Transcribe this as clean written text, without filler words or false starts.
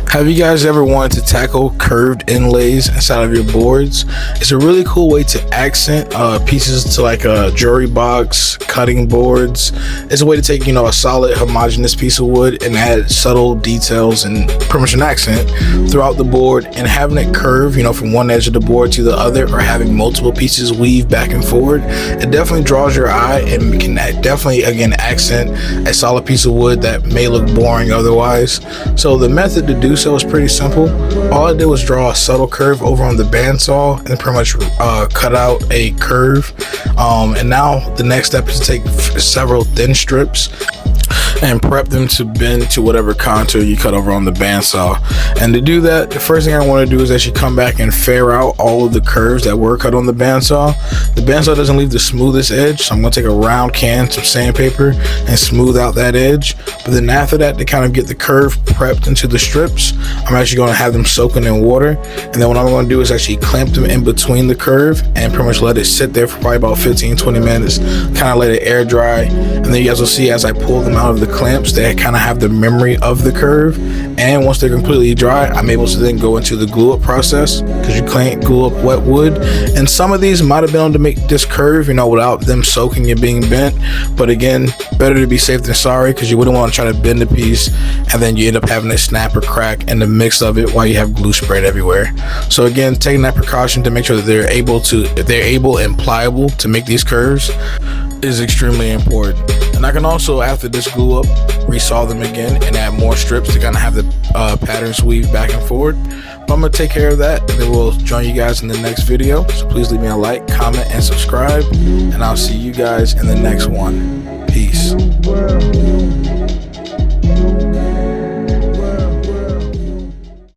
Have you guys ever wanted to tackle curved inlays inside of your boards? It's a really cool way to accent pieces to like a jewelry box, cutting boards. It's a way to take, a solid homogeneous piece of wood and add subtle details and pretty much an accent throughout the board, and having it curve, from one edge of the board to the other, or having multiple pieces weave back and forward. It definitely draws your eye and can definitely, again, accent a solid piece of wood that may look boring otherwise. So the method to do so is pretty simple. All I did was draw a subtle curve over on the bandsaw and pretty much cut out a curve. And now the next step is to take several thin strips and prep them to bend to whatever contour you cut over on the bandsaw. And to do that, the first thing I want to do is actually come back and fair out all of the curves that were cut on the bandsaw. The bandsaw doesn't leave the smoothest edge, so I'm going to take a round can, some sandpaper, and smooth out that edge. But then after that, to kind of get the curve prepped into the strips, I'm actually going to have them soaking in water. And then what I'm going to do is actually clamp them in between the curve and pretty much let it sit there for probably about 15-20 minutes, kind of let it air dry. And then you guys will see as I pull them out of the clamps, they kind of have the memory of the curve. And once they're completely dry, I'm able to then go into the glue up process, because you can't glue up wet wood. And some of these might have been able to make this curve, without them soaking and being bent. But again, better to be safe than sorry, because you wouldn't want to try to bend the piece and then you end up having a snap or crack in the mix of it while you have glue sprayed everywhere. So again, taking that precaution to make sure that they're able and pliable to make these curves is extremely important. And I can also, after this glue up, resaw them again and add more strips to kind of have the patterns weave back and forward. But I'm going to take care of that, and then we'll join you guys in the next video. So please leave me a like, comment, and subscribe, and I'll see you guys in the next one. Peace.